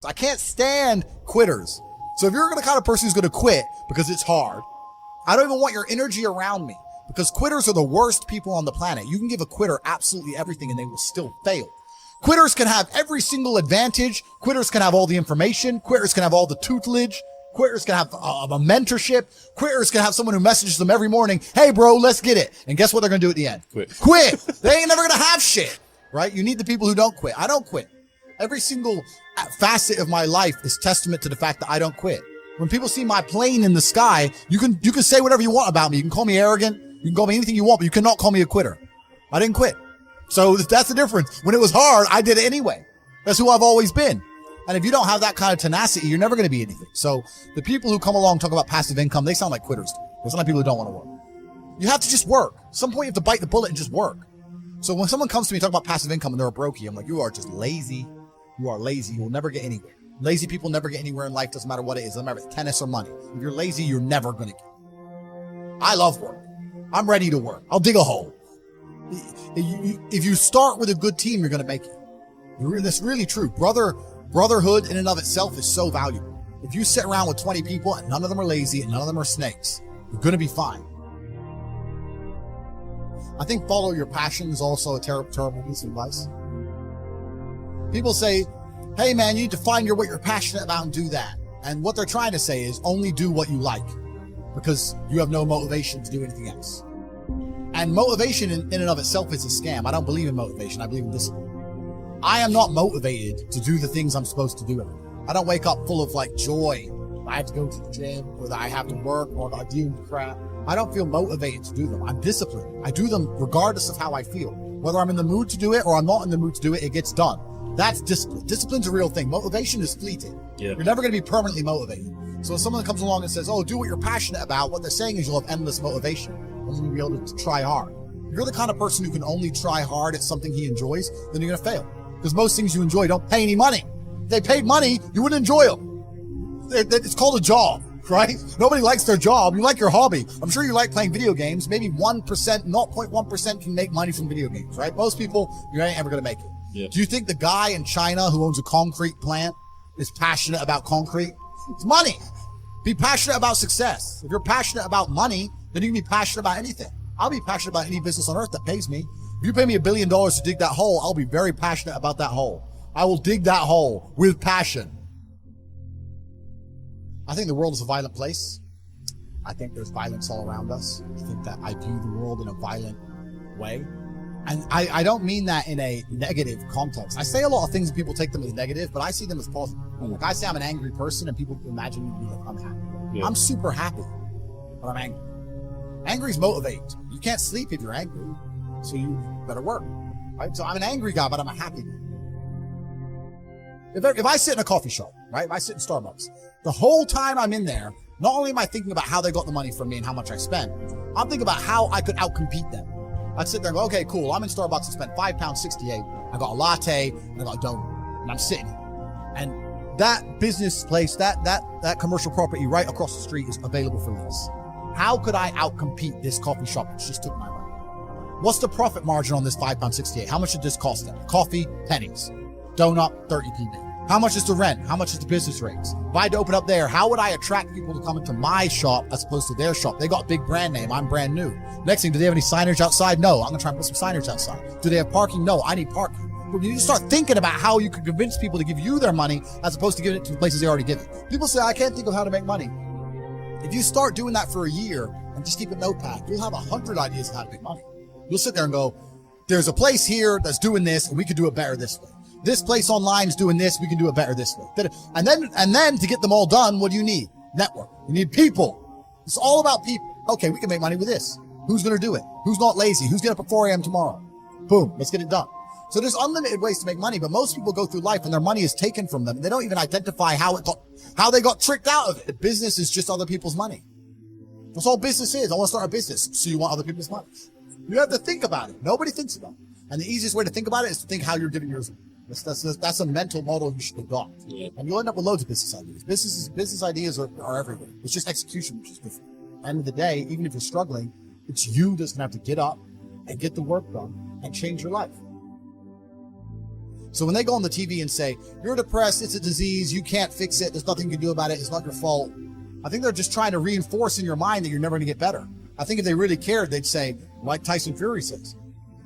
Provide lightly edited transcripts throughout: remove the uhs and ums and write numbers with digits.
I can't stand quitters. So if you're the kind of person who's going to quit because it's hard, I don't even want your energy around me, because quitters are the worst people on the planet. You can give a quitter absolutely everything and they will still fail. Quitters can have every single advantage. Quitters can have all the information. Quitters can have all the tutelage. Quitters can have a mentorship. Quitters can have someone who messages them every morning, hey bro, let's get it. And guess what they're going to do at the end? Quit. They ain't never going to have shit, right? You need the people who don't quit. I don't quit. Every single facet of my life is testament to the fact that I don't quit. When people see my plane in the sky, you can say whatever you want about me. You can call me arrogant. You can call me anything you want, but you cannot call me a quitter. I didn't quit. So that's the difference. When it was hard, I did it anyway. That's who I've always been. And if you don't have that kind of tenacity, you're never going to be anything. So the people who come along talk about passive income, they sound like quitters. They sound like people who don't want to work. You have to just work. At some point, you have to bite the bullet and just work. So when someone comes to me talking about passive income and they're a brokey, I'm like, you are just lazy. You are lazy. You will never get anywhere. Lazy people never get anywhere in life. Doesn't matter what it is. Doesn't matter if it's tennis or money. If you're lazy, you're never going to get it. I love work. I'm ready to work. I'll dig a hole. If you start with a good team, you're going to make it. That's really true. Brotherhood in and of itself is so valuable. If you sit around with 20 people and none of them are lazy and none of them are snakes, you're going to be fine. I think follow your passion is also a terrible piece of advice. People say, hey man, you need to find what you're passionate about and do that. And what they're trying to say is only do what you like, because you have no motivation to do anything else. And motivation in and of itself is a scam. I don't believe in motivation. I believe in discipline. I am not motivated to do the things I'm supposed to do every day. I don't wake up full of like joy. I have to go to the gym, or that I have to work, or that I deal with crap. I don't feel motivated to do them. I'm disciplined. I do them regardless of how I feel. Whether I'm in the mood to do it or I'm not in the mood to do it, it gets done. That's discipline. Discipline's a real thing. Motivation is fleeting. Yeah. You're never going to be permanently motivated. So if someone comes along and says, oh, do what you're passionate about, what they're saying is you'll have endless motivation and you'll be able to try hard. If you're the kind of person who can only try hard at something he enjoys, then you're going to fail. Because most things you enjoy don't pay any money. If they paid money, you wouldn't enjoy them. It's called a job, right? Nobody likes their job. You like your hobby. I'm sure you like playing video games. Maybe 1%, 0.1% can make money from video games, right? Most people, you ain't ever going to make it. Yeah. Do you think the guy in China who owns a concrete plant is passionate about concrete? It's money. Be passionate about success. If you're passionate about money, then you can be passionate about anything. I'll be passionate about any business on earth that pays me. If you pay me $1 billion to dig that hole, I'll be very passionate about that hole. I will dig that hole with passion. I think the world is a violent place. I think there's violence all around us. I think that I view the world in a violent way. And I don't mean that in a negative context. I say a lot of things and people take them as negative, but I see them as positive. Like I say I'm an angry person and people imagine me like I'm happy. Yeah. I'm super happy, but I'm angry. Angry is motivate. You can't sleep if you're angry, so you better work, right? So I'm an angry guy, but I'm a happy guy. If I sit in a coffee shop, right? If I sit in Starbucks, the whole time I'm in there, not only am I thinking about how they got the money from me and how much I spent, I'm thinking about how I could outcompete them. I'd sit there and go, okay, cool. I'm in Starbucks and spent £5.68. I got a latte and I got a donut, and I'm sitting here. And that business place, that commercial property right across the street is available for lease. How could I outcompete this coffee shop which just took my money? What's the profit margin on this £5.68? How much did this cost them? Coffee, pennies. Donut, 30p. How much is the rent? How much is the business rates? If I had to open up there, how would I attract people to come into my shop as opposed to their shop? They got a big brand name. I'm brand new. Next thing, do they have any signage outside? No. I'm going to try and put some signage outside. Do they have parking? No. I need parking. But you need to start thinking about how you can convince people to give you their money as opposed to giving it to the places they already give it. People say, I can't think of how to make money. If you start doing that for a year and just keep a notepad, you'll have 100 ideas of how to make money. You'll sit there and go, there's a place here that's doing this and we could do it better this way. This place online is doing this. We can do it better this way. And then to get them all done, what do you need? Network. You need people. It's all about people. Okay, we can make money with this. Who's going to do it? Who's not lazy? Who's getting up at 4 a.m. tomorrow? Boom. Let's get it done. So there's unlimited ways to make money, but most people go through life and their money is taken from them. They don't even identify how they got tricked out of it. Business is just other people's money. That's all business is. I want to start a business. So you want other people's money. You have to think about it. Nobody thinks about it. And the easiest way to think about it is to think how you're giving yours. That's a mental model you should adopt. Yeah. And you'll end up with loads of business ideas. Business ideas are everywhere. It's just execution, which is different. At the end of the day, even if you're struggling, it's you that's going to have to get up and get the work done and change your life. So when they go on the TV and say, you're depressed, it's a disease, you can't fix it, there's nothing you can do about it, it's not your fault, I think they're just trying to reinforce in your mind that you're never going to get better. I think if they really cared, they'd say, like Tyson Fury says,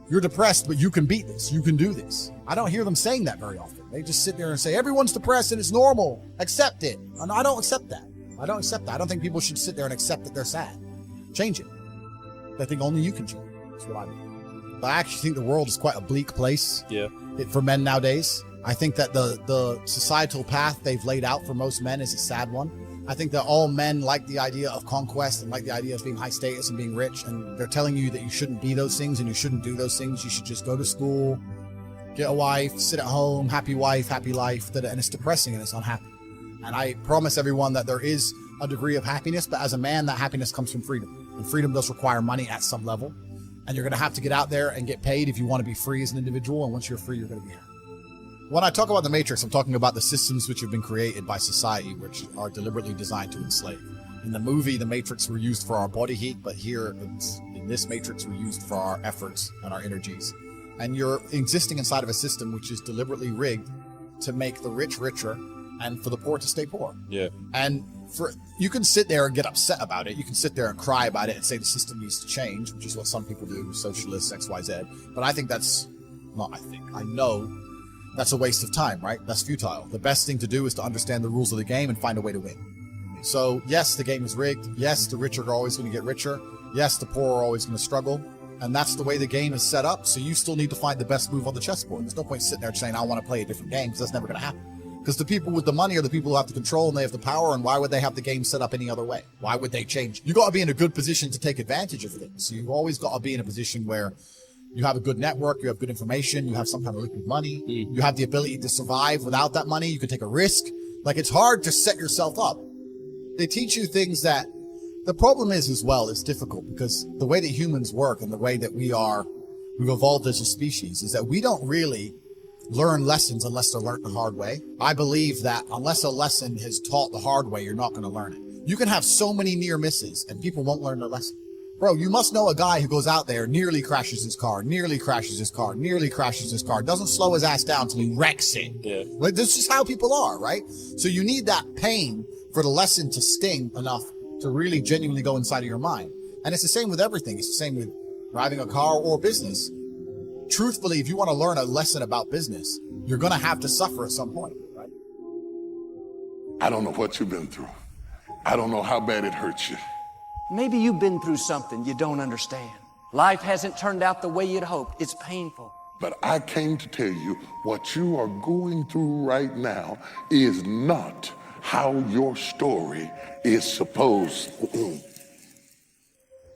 you're depressed, but you can beat this, you can do this. I don't hear them saying that very often. They just sit there and say, everyone's depressed and it's normal, accept it. And I don't accept that. I don't accept that. I don't think people should sit there and accept that they're sad. Change it. I think only you can change it. That's what I mean. But I actually think the world is quite a bleak place for men nowadays. I think that the societal path they've laid out for most men is a sad one. I think that all men like the idea of conquest and like the idea of being high status and being rich, and they're telling you that you shouldn't be those things and you shouldn't do those things. You should just go to school, get a wife, sit at home, happy wife, happy life, and it's depressing and it's unhappy. And I promise everyone that there is a degree of happiness, but as a man, that happiness comes from freedom. And freedom does require money at some level. And you're going to have to get out there and get paid if you want to be free as an individual. And once you're free, you're going to be happy. When I talk about the Matrix, I'm talking about the systems which have been created by society, which are deliberately designed to enslave. In the movie, the Matrix were used for our body heat, but here in this Matrix, we're used for our efforts and our energies. And you're existing inside of a system which is deliberately rigged to make the rich richer and for the poor to stay poor. Yeah. And you can sit there and get upset about it. You can sit there and cry about it and say the system needs to change, which is what some people do, socialists, XYZ. But I think I know that's a waste of time, right? That's futile. The best thing to do is to understand the rules of the game and find a way to win. So yes, the game is rigged. Yes, the rich are always going to get richer. Yes, the poor are always going to struggle. And that's the way the game is set up. So you still need to find the best move on the chessboard. There's no point sitting there saying, I want to play a different game, because that's never going to happen. Because the people with the money are the people who have the control and they have the power, and why would they have the game set up any other way? Why would they change? You got to be in a good position to take advantage of things. So you've always got to be in a position where you have a good network, you have good information, you have some kind of liquid money, you have the ability to survive without that money, you can take a risk. Like, it's hard to set yourself up. They teach you things that, the problem is as well, it's difficult because the way that humans work and the way that we've evolved as a species is that we don't really learn lessons unless they're learned the hard way. I believe that unless a lesson is taught the hard way, you're not going to learn it. You can have so many near misses and people won't learn their lesson. Bro, you must know a guy who goes out there, nearly crashes his car, doesn't slow his ass down till he wrecks it. Yeah. Like, this is how people are, right? So you need that pain for the lesson to sting enough to really genuinely go inside of your mind. And it's the same with everything. It's the same with driving a car or business. Truthfully, if you want to learn a lesson about business, you're going to have to suffer at some point, right? I don't know what you've been through. I don't know how bad it hurts you. Maybe you've been through something you don't understand. Life hasn't turned out the way you'd hoped. It's painful. But I came to tell you what you are going through right now is not how your story is supposed to.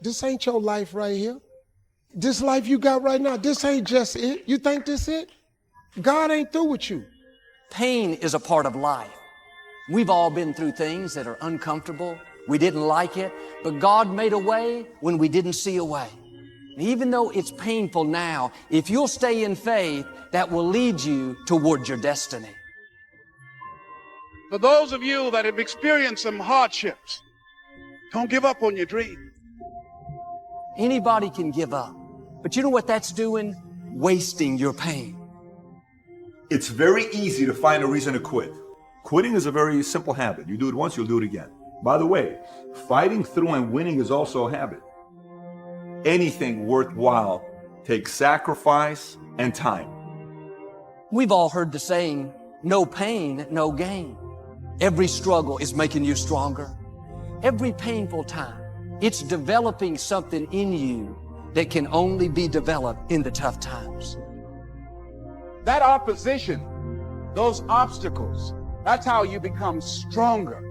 This ain't your life right here. This life you got right now, this ain't just it. You think this it? God ain't through with you. Pain is a part of life. We've all been through things that are uncomfortable. We didn't like it, but God made a way when we didn't see a way. And even though it's painful now, if you'll stay in faith, that will lead you towards your destiny. For those of you that have experienced some hardships, don't give up on your dream. Anybody can give up, but you know what that's doing? Wasting your pain. It's very easy to find a reason to quit. Quitting is a very simple habit. You do it once, you'll do it again. By the way, fighting through and winning is also a habit. Anything worthwhile takes sacrifice and time. We've all heard the saying, no pain, no gain. Every struggle is making you stronger. Every painful time, it's developing something in you that can only be developed in the tough times. That opposition, those obstacles, that's how you become stronger.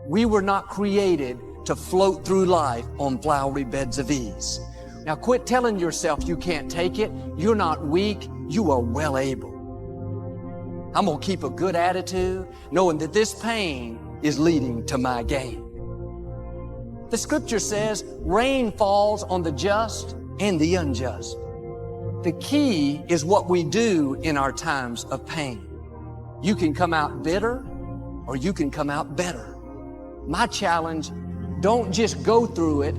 We were not created to float through life on flowery beds of ease. Now quit telling yourself you can't take it. You're not weak. You are well able. I'm going to keep a good attitude, knowing that this pain is leading to my gain. The scripture says, rain falls on the just and the unjust. The key is what we do in our times of pain. You can come out bitter or you can come out better. My challenge, don't just go through it,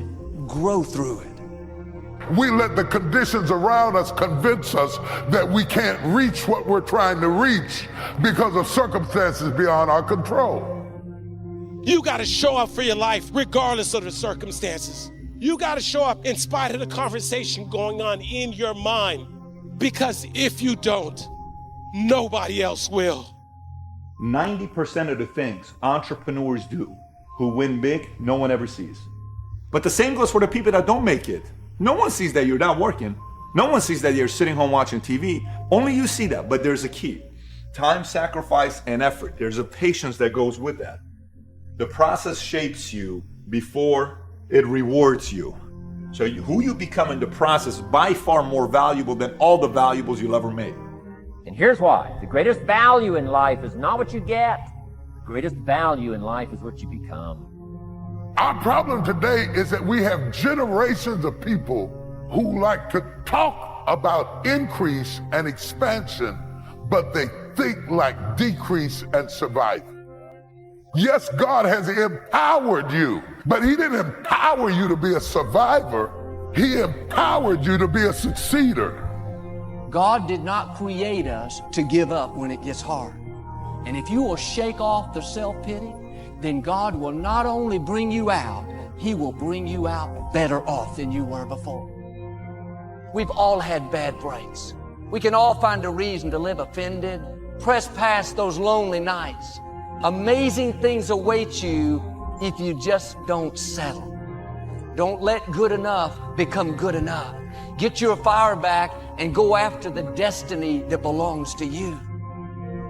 grow through it. We let the conditions around us convince us that we can't reach what we're trying to reach because of circumstances beyond our control. You got to show up for your life regardless of the circumstances. You got to show up in spite of the conversation going on in your mind, because if you don't, nobody else will. 90% of the things entrepreneurs do who win big, no one ever sees. But the same goes for the people that don't make it. No one sees that you're not working. No one sees that you're sitting home watching TV. Only you see that, but there's a key. Time, sacrifice, and effort. There's a patience that goes with that. The process shapes you before it rewards you. So who you become in the process is by far more valuable than all the valuables you'll ever make. And here's why. The greatest value in life is not what you get. The greatest value in life is what you become. Our problem today is that we have generations of people who like to talk about increase and expansion, but they think like decrease and survival. Yes, God has empowered you, but He didn't empower you to be a survivor. He empowered you to be a succeeder. God did not create us to give up when it gets hard. And if you will shake off the self-pity, then God will not only bring you out, He will bring you out better off than you were before. We've all had bad breaks. We can all find a reason to live offended, press past those lonely nights. Amazing things await you if you just don't settle. Don't let good enough become good enough. Get your fire back and go after the destiny that belongs to you.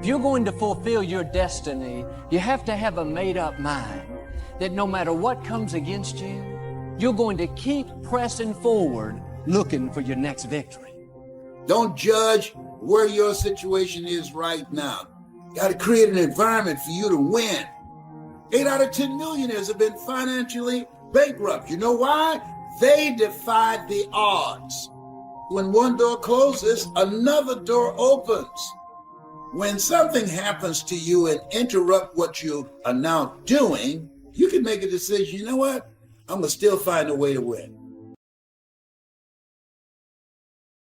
If you're going to fulfill your destiny, you have to have a made-up mind that no matter what comes against you, you're going to keep pressing forward, looking for your next victory. Don't judge where your situation is right now. You got to create an environment for you to win. 8 out of 10 millionaires have been financially bankrupt. You know why? They defied the odds. When one door closes, another door opens. When something happens to you and interrupt what you are now doing, you can make a decision. You know what? I'm going to still find a way to win.